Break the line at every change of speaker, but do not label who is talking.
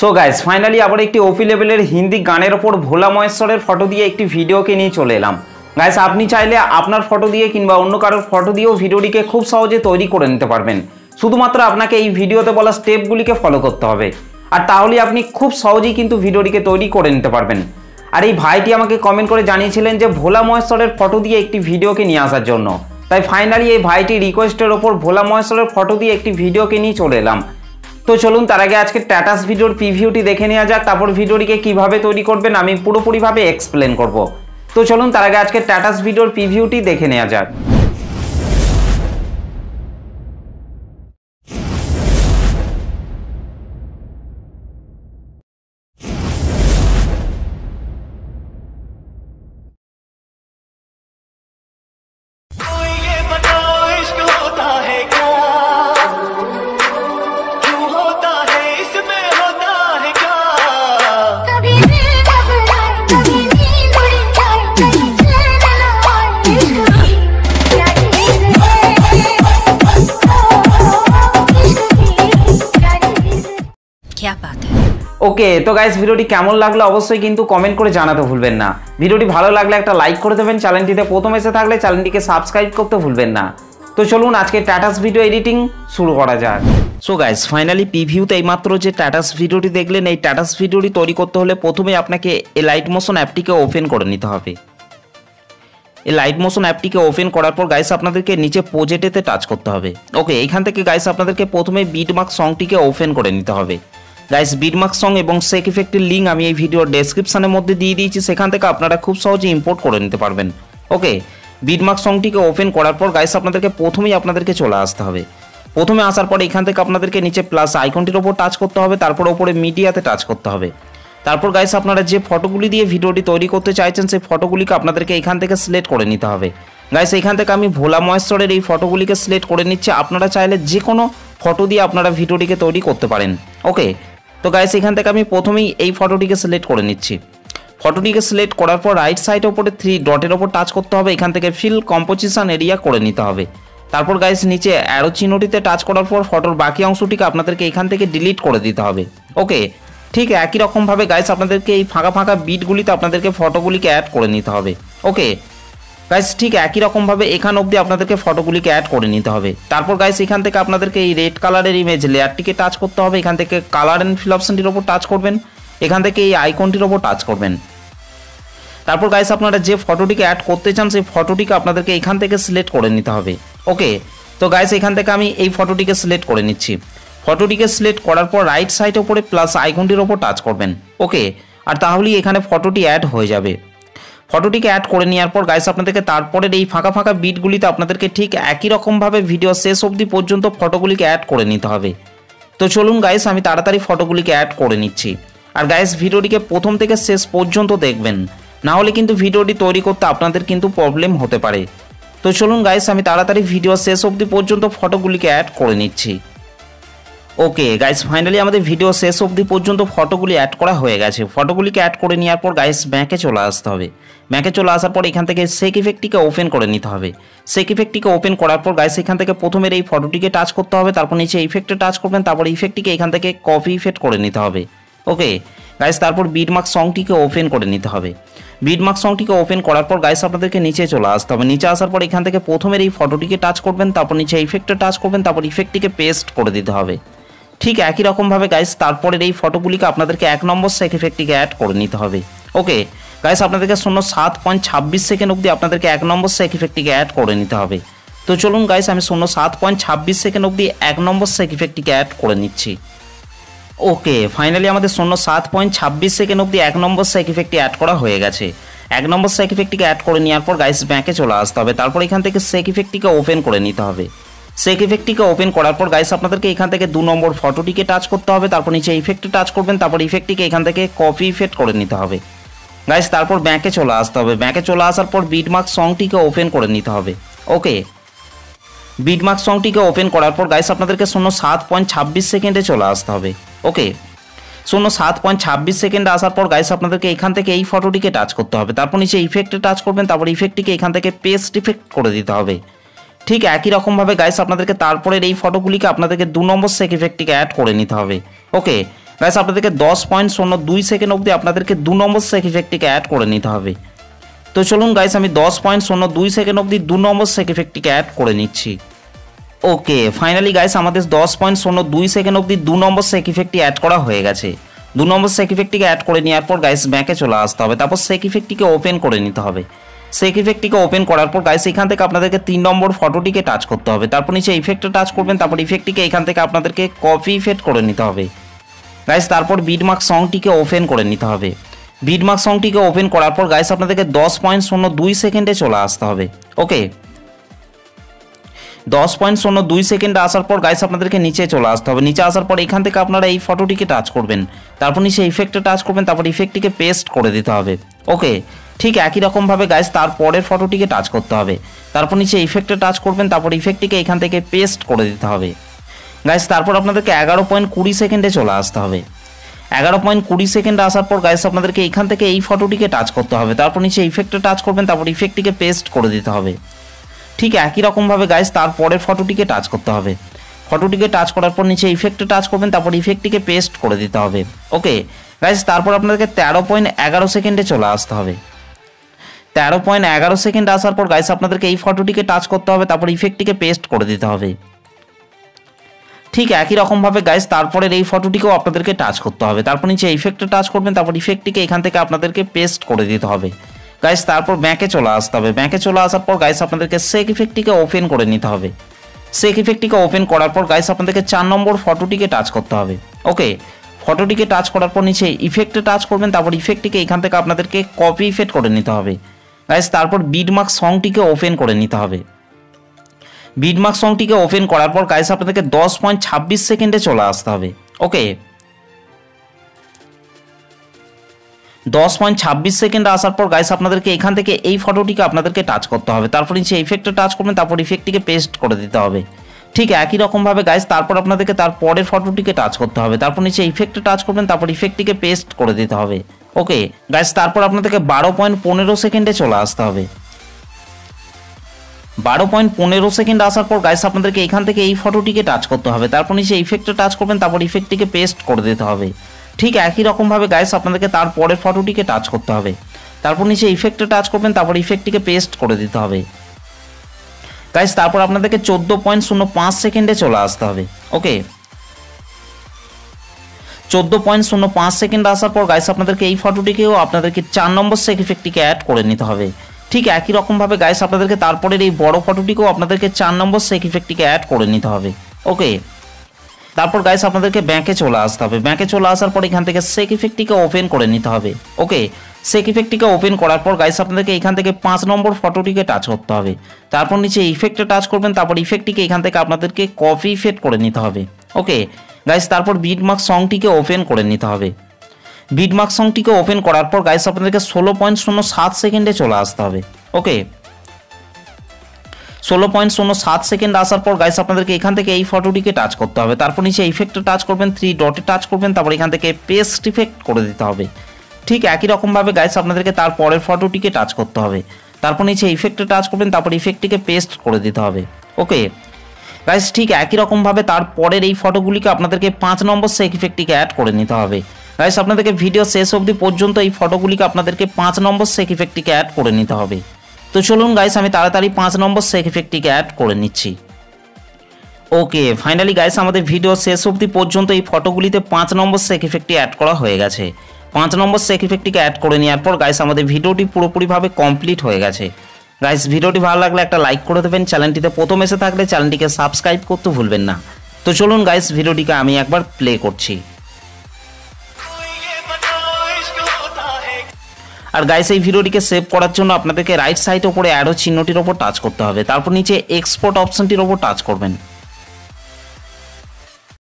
So guys finally আবার একটি ওপি লেভেলের হিন্দি গানের ওপর ভোলা মহেশ্বরের ফটো দিয়ে একটি ভিডিওকে নিয়ে চলে এলাম। গাইস আপনি চাইলে আপনার ফটো দিয়ে কিংবা অন্য কারোর ফটো দিয়েও ভিডিওটিকে খুব সহজে তৈরি করে নিতে পারবেন। শুধুমাত্র আপনাকে এই ভিডিওতে বলা স্টেপগুলিকে ফলো করতে হবে, আর তাহলেই আপনি খুব সহজেই কিন্তু ভিডিওটিকে তৈরি করে নিতে পারবেন। আর এই ভাইটি আমাকে কমেন্ট করে জানিয়েছিলেন যে ভোলা মহেশ্বরের ফটো দিয়ে একটি ভিডিওকে নিয়ে আসার জন্য, তাই ফাইনালি এই ভাইটির রিকোয়েস্টের ওপর ভোলা মহেশ্বরের ফটো দিয়ে একটি ভিডিওকে নিয়ে চলে এলাম। তো চলুন তার আগে আজকে স্ট্যাটাস ভিডিওর প্রিভিউটি দেখে নেওয়া যাক, তারপর ভিডিওটিকে কিভাবে তৈরি করবেন আমি পুরোপুরিভাবে এক্সপ্লেন করব। তো চলুন তার আগে আজকে স্ট্যাটাস ভিডিওর প্রিভিউটি দেখে নেওয়া যাক। ওকে, তো গাইস ভিডিওটি কেমন লাগলো অবশ্যই কিন্তু কমেন্ট করে জানাতে ভুলবেন না। ভিডিওটি ভালো লাগলে একটা লাইক করে দেবেন, চ্যানেলটিতে প্রথম এসে থাকলে চ্যানেলটিকে সাবস্ক্রাইব করতে ভুলবেন না। তো চলুন আজকে স্ট্যাটাস ভিডিও এডিটিং শুরু করা যাক। সো গাইস ফাইনালি প্রিভিউতে এইমাত্র যে স্ট্যাটাস ভিডিওটি দেখলেন, এই স্ট্যাটাস ভিডিওটি তৈরি করতে হলে প্রথমে আপনাকে এই লাইট মোশন অ্যাপটিকে ওপেন করে নিতে হবে। এই লাইট মোশন অ্যাপটিকে ওপেন করার পর গাইস আপনাদেরকে নিচে প্রজেক্টেতে টাচ করতে হবে। ওকে, এইখান থেকে গাইস আপনাদেরকে প্রথমে বিটমার্ক সংটিকে ওপেন করে নিতে হবে। গাইস বিটমার্ক সং এবং সেক ইফেক্টের লিঙ্ক আমি এই ভিডিওর ডেসক্রিপশনের মধ্যে দিয়ে দিয়েছি, সেখান থেকে আপনারা খুব সহজে ইম্পোর্ট করে নিতে পারবেন। ওকে, বিটমার্ক সংটিকে ওপেন করার পর গাইস আপনাদেরকে চলে আসতে হবে। প্রথমে আসার পর এখান থেকে আপনাদেরকে নিচে প্লাস আইকনটির ওপর টাচ করতে হবে, তারপর ওপরে মিডিয়াতে টাচ করতে হবে। তারপর গাইস আপনারা যে ফটোগুলি দিয়ে ভিডিওটি তৈরি করতে চাইছেন সেই ফটোগুলিকে আপনাদেরকে এখান থেকে সিলেক্ট করে নিতে হবে। গাইস এখান থেকে আমি ভোলা মহেশ্বরের এই ফটোগুলিকে সিলেক্ট করে নিচ্ছি। আপনারা চাইলে যে কোনো ফটো দিয়ে আপনারা ভিডিওটিকে তৈরি করতে পারেন। ওকে, তো গাইস এখান থেকে আমি প্রথমেই এই ফটোটিকে সিলেক্ট করে নিচ্ছি। ফটোটিকে সিলেক্ট করার পর রাইট সাইডের উপরে 3 ডটের ওপর টাচ করতে হবে, এখান থেকে ফিল কম্পোজিশন এরিয়া করে নিতে হবে। তারপর গাইস নিচে অ্যারো চিহ্নটিতে টাচ করার পর ফটোর বাকি অংশটিকে আপনাদেরকে এখান থেকে ডিলিট করে দিতে হবে। ওকে, ঠিক একই রকমভাবে গাইস আপনাদেরকে এই ফাঁকা বিটগুলিতে আপনাদেরকে ফটোগুলিকে অ্যাড করে নিতে হবে। ওকে গাইস, ঠিক একই রকমভাবে এখান অবধি আপনাদেরকে ফটোগুলিকে অ্যাড করে নিতে হবে। তারপর গাইস এখান থেকে আপনাদেরকে এই রেড কালারের ইমেজ লেয়ারটিকে টাচ করতে হবে, এখান থেকে কালার অ্যান্ড ফিল অপশনটির ওপর টাচ করবেন, এখান থেকে এই আইকনটির ওপর টাচ করবেন। তারপর গাইস আপনারা যে ফটোটিকে অ্যাড করতে চান সেই ফটোটিকে আপনাদেরকে এখান থেকে সিলেক্ট করে নিতে হবে। ওকে, তো গাইস এখান থেকে আমি এই ফটোটিকে সিলেক্ট করে নিচ্ছি। ফটোটিকে সিলেক্ট করার পর রাইট সাইডের উপরে প্লাস আইকনটির ওপর টাচ করবেন। ওকে, আর তাহলেই এখানে ফটোটি অ্যাড হয়ে যাবে। ফটোটিকে অ্যাড করে নেওয়ার পর গাইস আপনাদেরকে তারপরের এই ফাঁকা বিটগুলিতে আপনাদেরকে ঠিক একই রকমভাবে ভিডিও শেষ অবধি পর্যন্ত ফটোগুলিকে অ্যাড করে নিতে হবে। তো চলুন গাইস আমি তাড়াতাড়ি ফটোগুলিকে অ্যাড করে নিচ্ছি। আর গাইস ভিডিওটিকে প্রথম থেকে শেষ পর্যন্ত দেখবেন, না হলে কিন্তু ভিডিওটি তৈরি করতে আপনাদের কিন্তু প্রবলেম হতে পারে। তো চলুন গাইস আমি তাড়াতাড়ি ভিডিও শেষ অবধি পর্যন্ত ফটোগুলিকে অ্যাড করে নিচ্ছি। ওকে গাইস ফাইনালি আমাদের ভিডিও শেষ অবধি পর্যন্ত ফটোগুলি অ্যাড করা হয়ে গেছে। ফটোগুলিকে অ্যাড করে নেওয়ার পর গাইস ব্যাকে চলে আসতে হবে। ব্যাকে চলে আসার পর এখান থেকে সেক ইফেক্টটিকে ওপেন করে নিতে হবে। সেক ইফেক্টটিকে ওপেন করার পর গাইস এখান থেকে প্রথমের এই ফটোটিকে টাচ করতে হবে, তারপর নিচে ইফেক্টে টাচ করবেন, তারপর ইফেক্টটিকে এখান থেকে কপি ইফেক্ট করে নিতে হবে। ওকে গাইস, তারপর বিটমার্ক সংটিকে ওপেন করে নিতে হবে। বিটমার্ক সংটিকে ওপেন করার পর গাইস আপনাদেরকে নিচে চলে আসতে হবে। নিচে আসার পর এখান থেকে প্রথমের এই ফটোটিকে টাচ করবেন, তারপর নিচে ইফেক্টে টাচ করবেন, তারপর ইফেক্টটিকে পেস্ট করে দিতে হবে। ঠিক একই রকমভাবে গাইস তারপরের এই ফটোগুলিকে আপনাদেরকে 1 নম্বর সেক ইফেক্টটিকে অ্যাড করে নিতে হবে। ওকে গাইস আপনাদেরকে 07.26 সেকেন্ড অবধি আপনাদেরকে 1 নম্বর সেক ইফেক্টটিকে অ্যাড করে নিতে হবে। তো চলুন গাইস আমি 07.26 সেকেন্ড অবধি 1 নম্বর সেক ইফেক্টটিকে অ্যাড করে নিচ্ছি। ওকে ফাইনালি আমাদের 07.26 সেকেন্ড অবধি 1 নম্বর সেক ইফেক্টটি অ্যাড করা হয়ে গেছে। 1 নম্বর সেক ইফেক্টটিকে অ্যাড করে নেওয়ার পর গাইস ব্যাকে চলে আসতে হবে। তারপর এখান থেকে সেক ইফেক্টটিকে ওপেন করে নিতে হবে। সেক ইফেক্টটিকে ওপেন করার পর গাইস আপনাদেরকে এখান থেকে 2 নম্বর ফটোটিকে টাচ করতে হবে, তারপর নিচে ইফেক্টে টাচ করবেন, তারপর ইফেক্টটিকে এখান থেকে কপি ইফেক্ট করে নিতে হবে। গাইস তারপর ব্যাকে চলে আসতে হবে। ব্যাকে চলে আসার পর বিটমার্ক সংটিকে ওপেন করে নিতে হবে। ওকে বিটমার্ক সংটিকে ওপেন করার পর গাইস আপনাদেরকে 07.26 সেকেন্ডে চলে আসতে হবে। ওকে 07.26 সেকেন্ডে আসার পর গাইস আপনাদেরকে এখান থেকে এই ফটোটিকে টাচ করতে হবে, তারপর নিচে ইফেক্টে টাচ করবেন, তারপর ইফেক্টটিকে এখান থেকে পেস্ট ইফেক্ট করে দিতে হবে। ঠিক একই রকমভাবে গাইস আপনাদেরকে তারপরের এই ফটোগুলিকে আপনাদেরকে 2 নম্বর সেক ইফেক্টটিকে অ্যাড করে নিতে হবে। ওকে গাইস আপনাদেরকে 10.02 সেকেন্ড অবধি আপনাদেরকে 2 নম্বর সেক ইফেক্টটিকে অ্যাড করে নিতে হবে। তো চলুন গাইস আমি 10.02 সেকেন্ড অবধি 2 নম্বর সেক ইফেক্টটিকে অ্যাড করে নিচ্ছি। ওকে ফাইনালি গাইস আমাদের 10.02 সেকেন্ড অবধি 2 নম্বর সেক ইফেক্টটি অ্যাড করা হয়ে গেছে। 2 নম্বর সেক ইফেক্টটিকে অ্যাড করে নেওয়ার পর গাইস ব্যাকে চলে আসতে হবে, তারপর সেক ইফেক্টটিকে ওপেন করে নিতে হবে। সেক ইফেক্টটিকে ওপেন করার পর গাইস এখান থেকে আপনাদেরকে 3 নম্বর ফটোটিকে টাচ করতে হবে, তারপর নিচে ইফেক্টে টাচ করবেন, তারপর ইফেক্টটিকে এখান থেকে আপনাদেরকে কপি ইফেক্ট করে নিতে হবে। গাইস তারপর বিটমার্ক সংটিকে ওপেন করে নিতে হবে। বিটমার্ক সংটিকে ওপেন করার পর গাইস আপনাদেরকে 10.02 সেকেন্ডে চলে আসতে হবে। ওকে 10.02 সেকেন্ডে আসার পর গাইস আপনাদেরকে নিচে চলে আসতে হবে। নিচে আসার পর এখান থেকে আপনারা এই ফটোটিকে টাচ করবেন, তারপর নিচে ইফেক্টে টাচ করবেন, তারপর ইফেক্টটিকে পেস্ট করে দিতে হবে। ওকে ঠিক একই রকমভাবে গাইস তারপরের ফটোটিকে টাচ করতে হবে, তারপর নিচে ইফেক্টে টাচ করবেন, তারপর ইফেক্টটিকে এখান থেকে পেস্ট করে দিতে হবে। গাইস তারপর আপনাদেরকে 11.20 সেকেন্ডে চলে আসতে হবে। 11.20 সেকেন্ডে আসার পর গাইস আপনাদেরকে এখান থেকে এই ফটোটিকে টাচ করতে হবে, তারপর নিচে ইফেক্টে টাচ করবেন, তারপর ইফেক্টটিকে পেস্ট করে দিতে হবে। ঠিক একই রকমভাবে গাইস তারপরের ফটোটিকে টাচ করতে হবে। ফটোটিকে টাচ করার পর নিচে ইফেক্টে টাচ করবেন, তারপর ইফেক্টটিকে পেস্ট করে দিতে হবে। ওকে গাইস তারপর আপনাদেরকে 13.11 সেকেন্ডে চলে আসতে হবে। 13.11 সেকেন্ড আসার পর গাইস আপনাদেরকে এই ফটোটিকে টাচ করতে হবে, তারপর ইফেক্টটিকে পেস্ট করে দিতে হবে। ঠিক একই রকমভাবে গাইস তারপরের এই ফটোটিকেও আপনাদেরকে টাচ করতে হবে, তারপর নিচে ইফেক্টে টাচ করবেন, তারপর ইফেক্টটিকে এখান থেকে আপনাদেরকে পেস্ট করে দিতে হবে। গাইস তারপর ব্যাকে চলে আসতে হবে। ব্যাকে চলে আসার পর গাইস আপনাদেরকে সেক ইফেক্টটিকে ওপেন করে নিতে হবে। সেক ইফেক্টটিকে ওপেন করার পর গাইস আপনাদেরকে 4 নম্বর ফটোটিকে টাচ করতে হবে। ওকে ফটোটিকে টাচ করার পর নিচে ইফেক্টে টাচ করবেন, তারপর ইফেক্টটিকে এখান থেকে আপনাদেরকে কপি ইফেক্ট করে নিতে হবে। গাইস তারপর বিটমার্ক সংটিকে ওপেন করে নিতে হবে। বিটমার্ক সংটিকে ওপেন করার পর গাইস আপনাদেরকে 10.26 সেকেন্ডে চলে আসতে হবে। ওকে 10.26 সেকেন্ড আসার পর গাইস আপনাদেরকে এখান থেকে এই ফটোটিকে আপনাদেরকে টাচ করতে হবে, তারপর নিচে ইফেক্টে টাচ করবেন, তারপর ইফেক্টটিকে পেস্ট করে দিতে হবে। ঠিক একই রকমভাবে গাইস তারপর আপনাদেরকে তার পরের ফটোটিকে টাচ করতে হবে, তারপর নিচে ইফেক্টে টাচ করবেন, তারপর ইফেক্টটিকে পেস্ট করে দিতে হবে। ওকে গাইস তারপর আপনাদেরকে 12.15 সেকেন্ডে চলে আসতে হবে। 12.15 সেকেন্ড আসার পর গাইস আপনাদেরকে এখান থেকে এই ফটোটিকে টাচ করতে হবে, তারপর নিচে ইফেক্টে টাচ করবেন, তারপর ইফেক্টটিকে পেস্ট করে দিতে হবে। ঠিক একই রকমভাবে গাইস আপনাদেরকে তার পরের ফটোটিকে টাচ করতে হবে, তারপর নিচে ইফেক্টে টাচ করবেন, তারপর ইফেক্টটিকে পেস্ট করে দিতে হবে। গাইস তারপর আপনাদেরকে 14.05 সেকেন্ডে চলে আসতে হবে। ওকে 14.05 সেকেন্ড আসার পর গাইস আপনাদেরকে এই ফটোটিকেও আপনাদেরকে 4 নম্বর সেক ইফেক্টটিকে অ্যাড করে নিতে হবে। ঠিক একই রকমভাবে গাইস আপনাদেরকে তারপরের এই বড় ফটোটিকেও আপনাদেরকে 4 নম্বর সেক ইফেক্টটিকে অ্যাড করে নিতে হবে। ওকে তারপর গাইস আপনাদেরকে ব্যাকে চলে আসতে হবে। ব্যাকে চলে আসার পর এখান থেকে সেক ইফেক্টটিকে ওপেন করে নিতে হবে। ওকে সেক ইফেক্টটিকে ওপেন করার পর গাইস আপনাদেরকে এখান থেকে 5 নম্বর ফটোটিকে টাচ করতে হবে, তারপর নিচে ইফেক্টে টাচ করবেন, তারপর ইফেক্টটিকে এখান থেকে আপনাদেরকে কপি ইফেক্ট করে নিতে হবে। ওকে গাইস তারপর বিটমার্ক সংটিকে ওপেন করে নিতে হবে। বিটমার্ক সংটিকে ওপেন করার পর গাইস আপনাদেরকে 16.07 সেকেন্ডে চলে আসতে হবে। ওকে 16.07 সেকেন্ড আসার পর গাইস আপনাদেরকে এখান থেকে এই ফটোটিকে টাচ করতে হবে, তারপর নিচে ইফেক্টে টাচ করবেন, 3 ডটে টাচ করবেন, তারপর এখান থেকে পেস্ট ইফেক্ট করে দিতে হবে। ঠিক একই রকমভাবে গাইস আপনাদেরকে তার পরের ফটোটিকে টাচ করতে হবে, তারপর নিচে ইফেক্টে টাচ করবেন, তারপর ইফেক্টটিকে পেস্ট করে দিতে হবে। ওকে গাইস ঠিক একই রকমভাবে তার পরের এই ফটোগুলিকে আপনাদেরকে 5 নম্বর সেক ইফেক্টটিকে অ্যাড করে নিতে হবে। গাইস আপনাদেরকে ভিডিও শেষ অবধি পর্যন্ত এই ফটোগুলিকে আপনাদেরকে 5 নম্বর সেক ইফেক্টটিকে অ্যাড করে নিতে হবে। তো চলুন গাইস আমি তাড়াতাড়ি 5 নম্বর সেক ইফেক্টটিকে অ্যাড করে নিচ্ছি। ওকে ফাইনালি গাইস আমাদের ভিডিও শেষ অবধি পর্যন্ত এই ফটোগুলিতে 5 নম্বর সেক ইফেক্টটি অ্যাড করা হয়ে গেছে। 5 নম্বর সেক ইফেক্টটিকে অ্যাড করে নেওয়ার পর গাইস আমাদের ভিডিওটি পুরোপুরিভাবে কমপ্লিট হয়ে গেছে। গাইস ভিডিওটি ভালো লাগলে একটা লাইক করে দেবেন, চ্যানেলটিতে প্রথম এসে থাকলে চ্যানেলটিকে সাবস্ক্রাইব করতে ভুলবেন না। তো চলুন গাইস ভিডিওটিকে আমি একবার প্লে করছি। আর গাইস এই ভিডিওটিকে সেভ করার জন্য আপনাদেরকে রাইট সাইডে উপরে অ্যারো চিহ্নটির ওপর টাচ করতে হবে, তারপর নিচে এক্সপোর্ট অপশনটির ওপর টাচ করবেন।